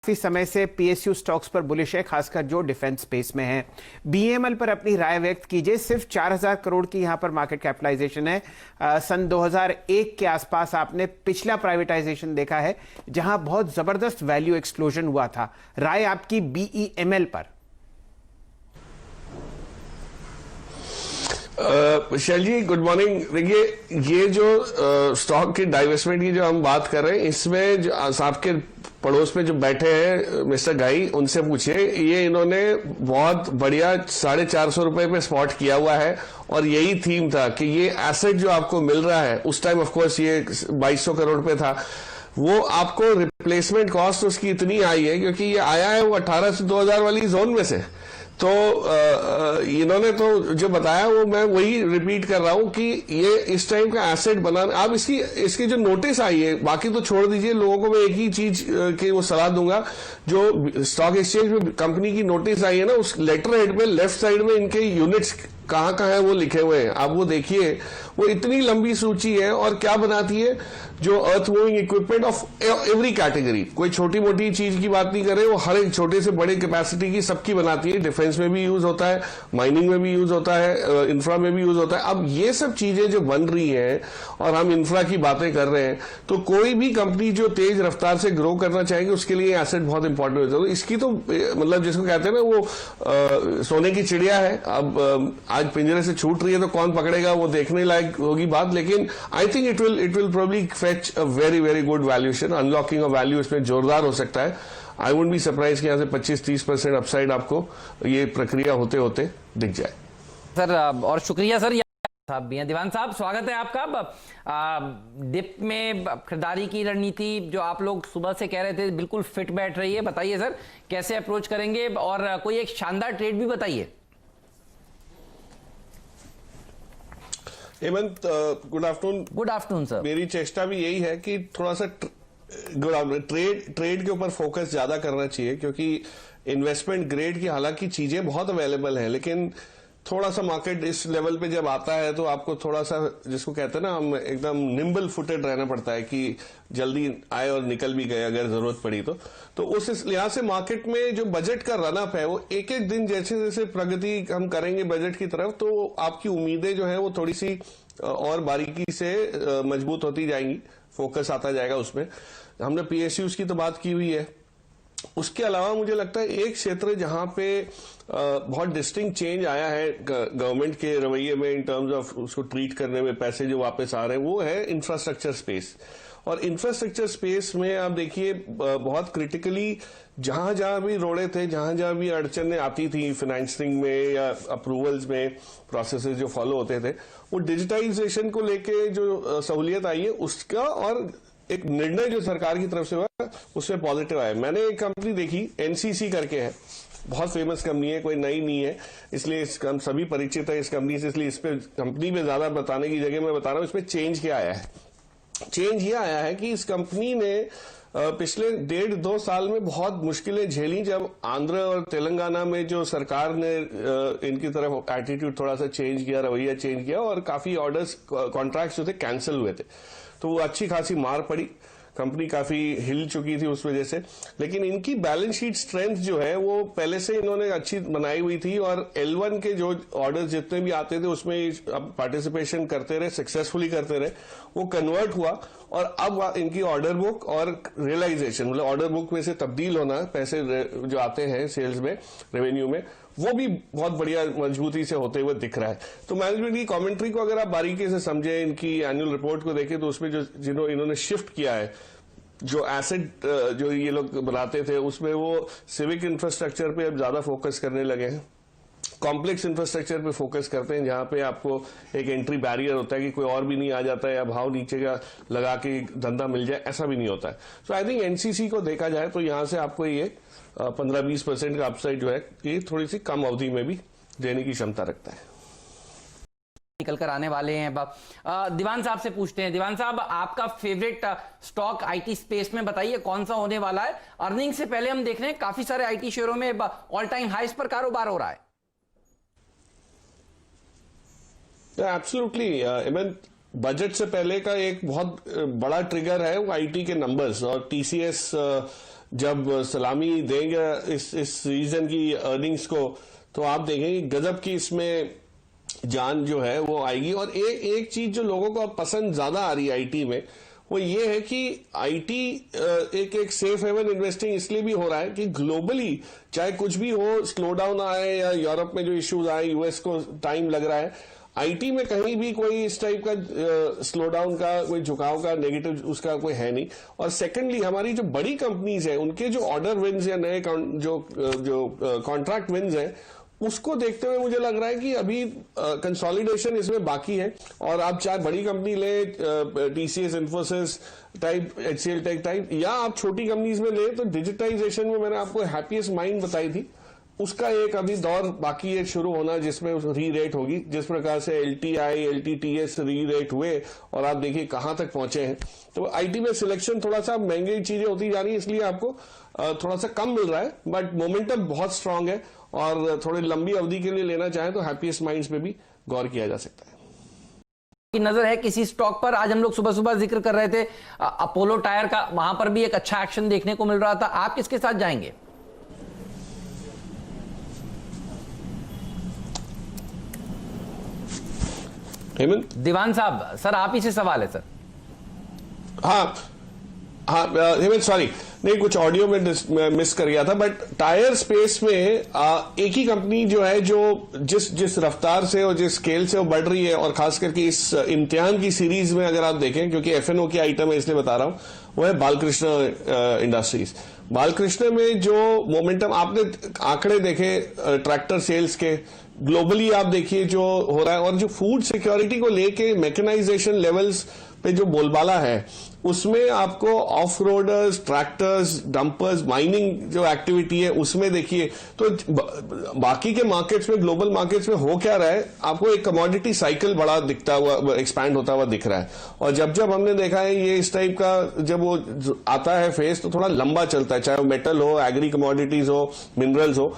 काफी समय से पीएसयू स्टॉक्स पर बुलिश है, खासकर जो डिफेंस स्पेस में है। बीईएमएल पर अपनी राय व्यक्त कीजिए। सिर्फ 4000 करोड़ की यहां पर मार्केट कैपिटलाइजेशन है। सन 2001 के आसपास आपने पिछला प्राइवेटाइजेशन देखा है जहां बहुत जबरदस्त वैल्यू एक्सप्लोजन हुआ था। राय आपकी बीईएमएल पर? शैल जी, गुड मॉर्निंग। देखिए, ये जो स्टॉक की डाइवेस्टमेंट की जो हम बात कर रहे हैं, इसमें जो आपके पड़ोस में जो बैठे हैं मिस्टर गाई, उनसे पूछिए। ये इन्होंने बहुत बढ़िया 450 रुपए पे स्पॉट किया हुआ है और यही थीम था कि ये एसेट जो आपको मिल रहा है, उस टाइम ऑफ कोर्स ये 2200 करोड़ पे था, वो आपको रिप्लेसमेंट कॉस्ट उसकी इतनी आई है क्योंकि ये आया है वो 18 से 2000 वाली जोन में से। तो इन्होंने तो जो बताया वो मैं वही रिपीट कर रहा हूं कि ये इस टाइम का एसेट बनाना। आप इसकी जो नोटिस आई है, बाकी तो छोड़ दीजिए, लोगों को मैं एक ही चीज की वो सलाह दूंगा। जो स्टॉक एक्सचेंज में कंपनी की नोटिस आई है ना, उस लेटर हेड में लेफ्ट साइड में इनके यूनिट्स कहाँ कहाँ है वो लिखे हुए हैं, आप वो देखिए। वो इतनी लंबी सूची है और क्या बनाती है, जो earth moving equipment of every category, कोई छोटी मोटी चीज की बात नहीं कर रहे, वो हर एक छोटे से बड़े कैपेसिटी की सबकी बनाती है। डिफेंस में भी यूज होता है, माइनिंग में भी यूज होता है, इंफ्रा में भी यूज होता है। अब ये सब चीजें जो बन रही हैं और हम इंफ्रा की बातें कर रहे हैं, तो कोई भी कंपनी जो तेज रफ्तार से ग्रो करना चाहेगी उसके लिए एसेट बहुत इंपॉर्टेंट होता है। तो इसकी तो मतलब जिसको कहते हैं ना, वो सोने की चिड़िया है। अब आज पिंजरे से छूट रही है तो कौन पकड़ेगा, वो देखने लायक होगी बात। लेकिन I think it will probably fetch a very very good valuation. Unlocking of value इसमें जोरदार हो सकता है। आई वुड बी सरप्राइज कि यहाँ से 25-30% अपसाइड आपको ये प्रक्रिया होते होते दिख जाए। सर, और शुक्रिया सर। साहब भी हैं, दीवान साहब, स्वागत है आपका। डिप में खरीदारी की रणनीति जो आप लोग सुबह से कह रहे थे बिल्कुल फिट बैठ रही है, बताइए सर कैसे अप्रोच करेंगे, और कोई एक शानदार ट्रेड भी बताइए। Hemant, good afternoon. Good afternoon sir. मेरी चेष्टा भी यही है कि थोड़ा सा ट्रेड के ऊपर फोकस ज्यादा करना चाहिए, क्योंकि इन्वेस्टमेंट ग्रेड की हालांकि चीजें बहुत अवेलेबल हैं, लेकिन थोड़ा सा मार्केट इस लेवल पे जब आता है तो आपको थोड़ा सा, जिसको कहते हैं ना हम, एकदम निम्बल फुटेड रहना पड़ता है कि जल्दी आए और निकल भी गए अगर जरूरत पड़ी तो उस लिहाज से मार्केट में जो बजट का रनअप है, वो एक एक दिन जैसे जैसे प्रगति हम करेंगे बजट की तरफ, तो आपकी उम्मीदें जो है वो थोड़ी सी और बारीकी से मजबूत होती जाएंगी, फोकस आता जाएगा उसमें। हमने पीएसयूज की तो बात की हुई है। उसके अलावा मुझे लगता है एक क्षेत्र जहां पे बहुत डिस्टिंक्ट चेंज आया है गवर्नमेंट के रवैये में, इन टर्म्स ऑफ उसको ट्रीट करने में, पैसे जो वापस आ रहे हैं, वो है इंफ्रास्ट्रक्चर स्पेस। और इंफ्रास्ट्रक्चर स्पेस में आप देखिए, बहुत क्रिटिकली जहां जहां भी रोड़े थे, जहां जहां भी अड़चने आती थी फाइनेंसिंग में या अप्रूवल्स में, प्रोसेसेस जो फॉलो होते थे, वो डिजिटाइजेशन को लेके जो सहूलियत आई है उसका, और एक निर्णय जो सरकार की तरफ से हुआ उसमें पॉजिटिव आया। मैंने एक कंपनी देखी, एनसीसी करके है, बहुत फेमस कंपनी है, कोई नई नहीं है, इसलिए हम सभी परिचित है इस कंपनी से, इसलिए इस पे कंपनी में ज्यादा बताने की जगह मैं बता रहा हूं इसमें चेंज क्या आया है। चेंज ये आया है कि इस कंपनी ने पिछले 1.5-2 साल में बहुत मुश्किलें झेली, जब आंध्र और तेलंगाना में जो सरकार ने इनकी तरफ एटीट्यूड थोड़ा सा चेंज किया, रवैया चेंज किया, और काफी ऑर्डर्स, कॉन्ट्रैक्ट्स जो थे कैंसिल हुए थे, तो वो अच्छी खासी मार पड़ी, कंपनी काफी हिल चुकी थी उस वजह से। लेकिन इनकी बैलेंस शीट स्ट्रेंथ जो है वो पहले से इन्होंने अच्छी बनाई हुई थी, और L1 के जो ऑर्डर्स जितने भी आते थे उसमें पार्टिसिपेशन करते रहे, सक्सेसफुली करते रहे, वो कन्वर्ट हुआ। और अब इनकी ऑर्डर बुक और रियलाइजेशन, मतलब ऑर्डर बुक में से तब्दील होना, पैसे जो आते हैं सेल्स में, रेवेन्यू में, वो भी बहुत बढ़िया मजबूती से होते हुए दिख रहा है। तो मैनेजमेंट की कमेंट्री को अगर आप बारीकी से समझें, इनकी एनुअल रिपोर्ट को देखें, तो उसमें जो इन्होंने शिफ्ट किया है, जो एसेट जो ये लोग बनाते थे उसमें, वो सिविक इंफ्रास्ट्रक्चर पे अब ज्यादा फोकस करने लगे हैं, कॉम्प्लेक्स इंफ्रास्ट्रक्चर पे फोकस करते हैं, जहां पे आपको एक एंट्री बैरियर होता है कि कोई और भी नहीं आ जाता है या भाव नीचे का लगा के धंधा मिल जाए, ऐसा भी नहीं होता है। सो आई थिंक एनसीसी को देखा जाए तो यहां से आपको ये 15-20% का अपसाइड जो है, ये थोड़ी सी कम अवधि में भी देने की क्षमता रखता है। निकल कर आने वाले हैं। दीवान साहब से पूछते हैं। दीवान साहब, आपका फेवरेट स्टॉक आईटी स्पेस में बताइए कौन सा होने वाला है? अर्निंग से पहले हम देख रहे हैं काफी सारे आईटी शेयरों में ऑल टाइम हाईस पर कारोबार हो रहा है। एब्सोल्युटली, बजट से पहले का एक बहुत बड़ा ट्रिगर है वो आईटी के नंबर्स, और टीसीएस जब सलामी देंगे इस रीजन की अर्निंग्स को, तो आप देखेंगे गजब की इसमें जान जो है वो आएगी। और एक चीज जो लोगों को अब पसंद ज्यादा आ रही है आईटी में, वो ये है कि आईटी एक सेफ हेवन इन्वेस्टिंग इसलिए भी हो रहा है कि ग्लोबली चाहे कुछ भी हो, स्लो डाउन आए या यूरोप में जो इश्यूज आए, यूएस को टाइम लग रहा है, आईटी में कहीं भी कोई इस टाइप का स्लो डाउन का, कोई झुकाव का, नेगेटिव उसका कोई है नहीं। और सेकेंडली हमारी जो बड़ी कंपनीज है उनके जो ऑर्डर विन्स या नए जो कॉन्ट्रैक्ट विन्स है, उसको देखते हुए मुझे लग रहा है कि अभी कंसोलिडेशन इसमें बाकी है। और आप चाहे बड़ी कंपनी ले, TCS, Infosys type, HCL tech type, या आप छोटी कंपनीज में ले, तो डिजिटाइजेशन में मैंने आपको हैप्पीएस्ट माइंड बताई थी, उसका एक अभी दौर बाकी है शुरू होना, जिसमें री रेट होगी। जिस प्रकार से एलटीआई, एलटीटीएस री रेट हुए और आप देखिए कहां तक पहुंचे हैं। तो आईटी में सिलेक्शन थोड़ा सा महंगी चीजें होती जा रही है, इसलिए आपको थोड़ा सा कम मिल रहा है, बट मोमेंटम बहुत स्ट्रांग है। और थोड़ी लंबी अवधि के लिए लेना चाहें तो हैप्पीएस्ट माइंड्स पे भी गौर किया जा सकता है। की नजर है किसी स्टॉक पर? आज हम लोग सुबह सुबह जिक्र कर रहे थे अपोलो टायर का, वहां पर भी एक अच्छा एक्शन देखने को मिल रहा था। आप किसके साथ जाएंगे? हेमंत, दीवान साहब, सर आप ही से सवाल है सर। हाँ हेमंत, सॉरी, नहीं कुछ ऑडियो में मिस कर गया था। बट टायर स्पेस में एक ही कंपनी जो है जो जिस रफ्तार से और जिस स्केल से वो बढ़ रही है, और खास करके इस इम्तिहान की सीरीज में अगर आप देखें, क्योंकि एफएनओ की आइटम है इसलिए बता रहा हूं, वो है बालकृष्ण इंडस्ट्रीज। बालकृष्ण में जो मोमेंटम, आपने आंकड़े देखे ट्रैक्टर सेल्स के, ग्लोबली आप देखिए जो हो रहा है, और जो फूड सिक्योरिटी को लेके मैकेनाइजेशन लेवल्स पे जो बोलबाला है, उसमें आपको of roaders, tractors, dumpers, mining जो एक्टिविटी है उसमें देखिए। तो बाकी के मार्केट्स में, ग्लोबल मार्केट्स में हो क्या रहा है, आपको एक कमोडिटी साइकिल बड़ा दिखता हुआ, एक्सपैंड होता हुआ दिख रहा है। और जब हमने देखा है ये इस टाइप का जब वो आता है फेस, तो थोड़ा लंबा चलता है, चाहे वो मेटल हो, एग्री कमोडिटीज हो, मिनरल्स हो,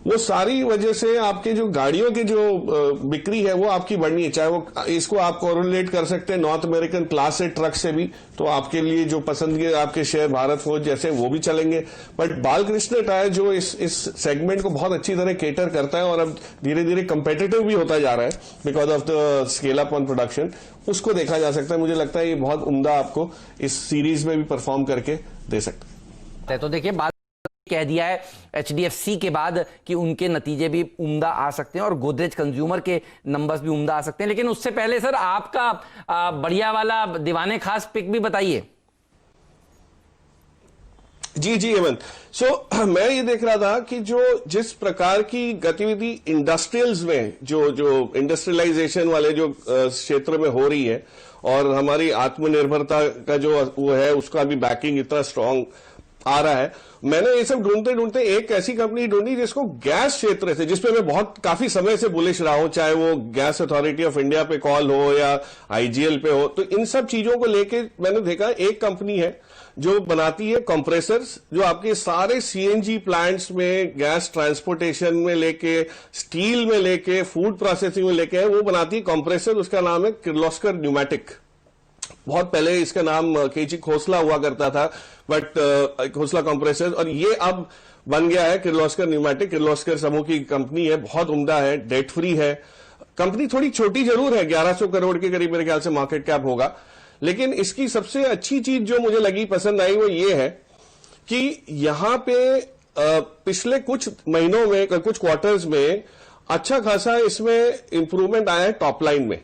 वो सारी वजह से आपके जो गाड़ियों की जो बिक्री है वो आपकी बढ़नी है। चाहे वो, इसको आप कोरिलेट कर सकते हैं नॉर्थ अमेरिकन क्लास ए ट्रक से भी, तो आपके लिए जो पसंद के आपके शेयर भारत फौज जैसे वो भी चलेंगे। बट बालकृष्ण टायर जो इस सेगमेंट को बहुत अच्छी तरह केटर करता है और अब धीरे धीरे कंपेटिटिव भी होता जा रहा है because of the scale up on production, उसको देखा जा सकता है। मुझे लगता है ये बहुत उम्दा आपको इस सीरीज में भी परफॉर्म करके दे सकता है। तो देखिए, बात कह दिया है एचडीएफसी के बाद कि उनके नतीजे भी उम्दा आ सकते हैं और गोदरेज कंज्यूमर के नंबर्स भी उम्दा आ सकते हैं। लेकिन उससे पहले सर आपका बढ़िया वाला दीवाने खास पिक भी बताइए। जी हेमंत, मैं ये देख रहा था कि जिस प्रकार की गतिविधि इंडस्ट्रियल्स में, जो इंडस्ट्रियलाइजेशन वाले जो क्षेत्र में हो रही है, और हमारी आत्मनिर्भरता का जो वो है, उसका भी बैकिंग इतना स्ट्रांग आ रहा है। मैंने ये सब ढूंढते एक ऐसी कंपनी ढूंढी जिसको गैस क्षेत्र से, जिसपे मैं काफी समय से बुलिश रहा हूं, चाहे वो गैस अथॉरिटी ऑफ इंडिया पे कॉल हो या आईजीएल पे हो, तो इन सब चीजों को लेके मैंने देखा एक कंपनी है जो बनाती है कंप्रेसर्स, जो आपके सारे सीएनजी प्लांट्स में, गैस ट्रांसपोर्टेशन में लेके, स्टील में लेके, फूड प्रोसेसिंग में लेके है, वो बनाती है कंप्रेसर। उसका नाम है किर्लोस्कर न्यूमेटिक। बहुत पहले इसका नाम केजी खोसला हुआ करता था, बट खोसला कंप्रेसर, और ये अब बन गया है किर्लोस्कर न्यूमेटिक। किर्लोस्कर समूह की कंपनी है, बहुत उम्दा है, डेट फ्री है कंपनी। थोड़ी छोटी जरूर है, 1100 करोड़ के करीब मेरे ख्याल से मार्केट कैप होगा, लेकिन इसकी सबसे अच्छी चीज जो मुझे लगी, पसंद आई, वो ये है कि यहां पे पिछले कुछ महीनों में, कुछ क्वार्टर्स में अच्छा खासा इसमें इंप्रूवमेंट आया है टॉप लाइन में।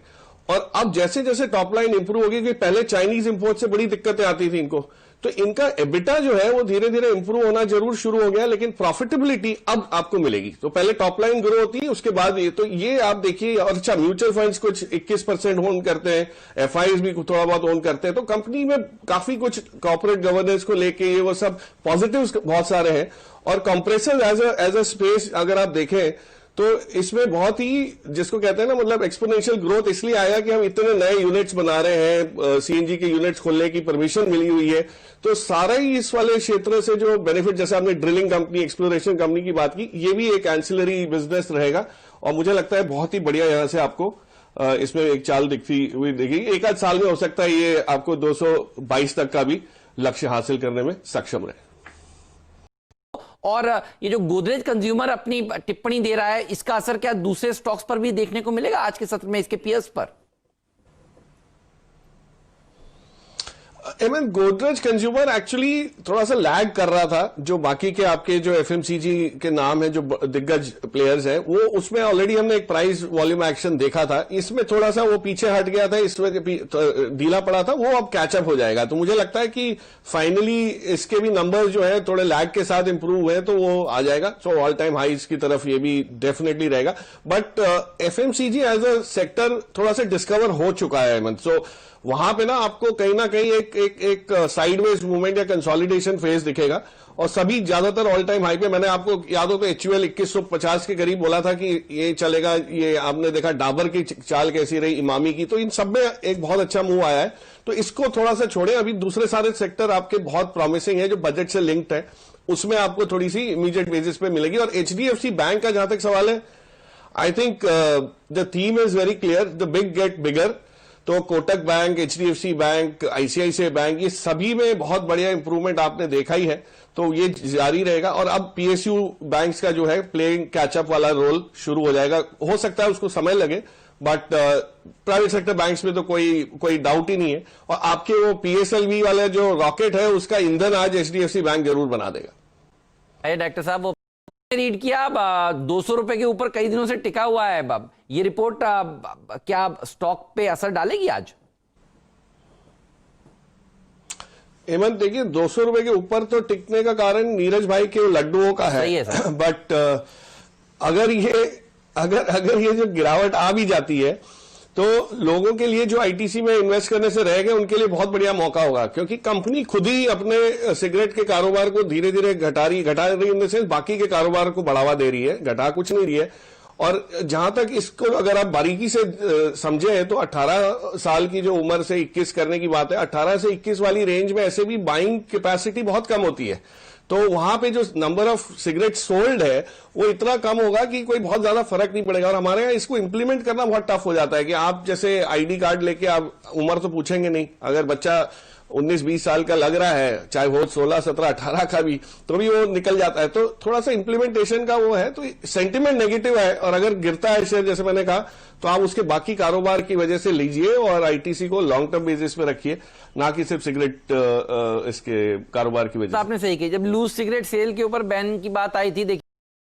और अब जैसे जैसे टॉप लाइन इंप्रूव होगी, कि पहले चाइनीज इंपोर्ट से बड़ी दिक्कतें आती थी इनको, तो इनका एबिटा जो है वो धीरे धीरे इंप्रूव होना जरूर शुरू हो गया, लेकिन प्रॉफिटेबिलिटी अब आपको मिलेगी। तो पहले टॉप लाइन ग्रो होती है, उसके बाद ये आप देखिए। और अच्छा, म्यूचुअल फंड्स कुछ 21% ओन करते हैं, एफआईज भी थोड़ा बहुत ओन करते हैं, तो कंपनी में काफी कुछ कॉर्पोरेट गवर्नेंस को लेके ये वो सब पॉजिटिव्स बहुत सारे हैं। और कंप्रेसर एज अ स्पेस अगर आप देखें, तो इसमें बहुत ही, जिसको कहते हैं ना, मतलब एक्सपोनेंशियल ग्रोथ इसलिए आया कि हम इतने नए यूनिट्स बना रहे हैं, सीएनजी के यूनिट्स खोलने की परमिशन मिली हुई है, तो सारा ही इस वाले क्षेत्र से जो बेनिफिट, जैसे आपने ड्रिलिंग कंपनी, एक्सप्लोरेशन कंपनी की बात की, ये भी एक एंसिलरी बिजनेस रहेगा। और मुझे लगता है बहुत ही बढ़िया यहां से आपको इसमें एक चाल दिखती हुई दिखेगी। एक आध साल में हो सकता है ये आपको 222 तक का भी लक्ष्य हासिल करने में सक्षम रहे। और ये जो गोदरेज कंज्यूमर अपनी टिप्पणी दे रहा है, इसका असर क्या दूसरे स्टॉक्स पर भी देखने को मिलेगा आज के सत्र में, इसके पीयर्स पर? गोदरेज कंज्यूमर एक्चुअली थोड़ा सा लैग कर रहा था। जो बाकी के आपके जो एफएमसीजी के नाम है, जो दिग्गज प्लेयर्स हैं, वो उसमें ऑलरेडी हमने एक प्राइस वॉल्यूम एक्शन देखा था। इसमें थोड़ा सा वो पीछे हट गया था, इसमें ढीला पड़ा था, वो अब कैचअप हो जाएगा। तो मुझे लगता है कि फाइनली इसके भी नंबर्स जो है थोड़े लैग के साथ इंप्रूव हुए तो वो आ जाएगा। सो ऑल टाइम हाइज की तरफ ये भी डेफिनेटली रहेगा। But FMCG as a sector थोड़ा सा डिस्कवर हो चुका है हेमंत। सो वहां पे ना आपको कहीं ना कहीं एक साइडवेज मूवमेंट या कंसोलिडेशन फेज दिखेगा, और सभी ज्यादातर ऑल टाइम हाई पे, मैंने आपको याद हो तो एचयूएल 2150 के करीब बोला था कि ये चलेगा। ये आपने देखा डाबर की चाल कैसी रही, इमामी की, तो इन सब में एक बहुत अच्छा मूव आया है। तो इसको थोड़ा सा छोड़े, अभी दूसरे सारे सेक्टर आपके बहुत प्रॉमिसिंग है जो बजट से लिंक्ड है, उसमें आपको थोड़ी सी इमीडिएट बेसिस पे मिलेगी। और एचडीएफसी बैंक का जहां तक सवाल है, I think the theme is very clear, the big get bigger. तो Kotak bank, HDFC bank, ICICI bank, ये सभी में बहुत बढ़िया इंप्रूवमेंट आपने देखा ही है, तो ये जारी रहेगा। और अब पीएसयू बैंक्स का जो है प्लेइंग कैचअप वाला रोल शुरू हो जाएगा। हो सकता है उसको समय लगे, बट प्राइवेट सेक्टर बैंक्स में तो कोई डाउट ही नहीं है। और आपके वो पीएसएलवी वाले जो रॉकेट है, उसका ईंधन आज एचडीएफसी बैंक जरूर बना देगा। डॉक्टर साहब, वो रीड किया, अब 200 रुपए के ऊपर कई दिनों से टिका हुआ है। अब ये रिपोर्ट क्या स्टॉक पे असर डालेगी आज? हेमंत देखिए, 200 रुपए के ऊपर तो टिकने का कारण नीरज भाई के लड्डुओं का है, बट अगर ये जो गिरावट आ भी जाती है तो लोगों के लिए जो आईटीसी में इन्वेस्ट करने से रह गए, उनके लिए बहुत बढ़िया मौका होगा। क्योंकि कंपनी खुद ही अपने सिगरेट के कारोबार को धीरे धीरे घटा रही इन द सेंस, बाकी के कारोबार को बढ़ावा दे रही है, घटा कुछ नहीं रही है। और जहां तक इसको अगर आप बारीकी से समझे तो 18 साल की जो उम्र से 21 करने की बात है, 18 से 21 वाली रेंज में ऐसे भी बाइंग कैपेसिटी बहुत कम होती है। तो वहां पे जो नंबर ऑफ सिगरेट सोल्ड है वो इतना कम होगा कि कोई बहुत ज्यादा फर्क नहीं पड़ेगा। और हमारे यहाँ इसको इंप्लीमेंट करना बहुत टफ हो जाता है कि आप जैसे आईडी कार्ड लेके आप उम्र तो पूछेंगे नहीं, अगर बच्चा 19-20 साल का लग रहा है, चाहे वो 16, 17, 18 का भी, तो भी वो निकल जाता है। तो थोड़ा सा इंप्लीमेंटेशन का वो है, तो सेंटिमेंट नेगेटिव है। और अगर गिरता है शेयर, जैसे मैंने कहा, तो आप उसके बाकी कारोबार की वजह से लीजिए और आईटीसी को लॉन्ग टर्म बेसिस पे रखिए, ना कि सिर्फ सिगरेट इसके कारोबार की वजह से। आपने सही कही, जब लूज सिगरेट सेल के ऊपर बैन की बात आई थी, देखिए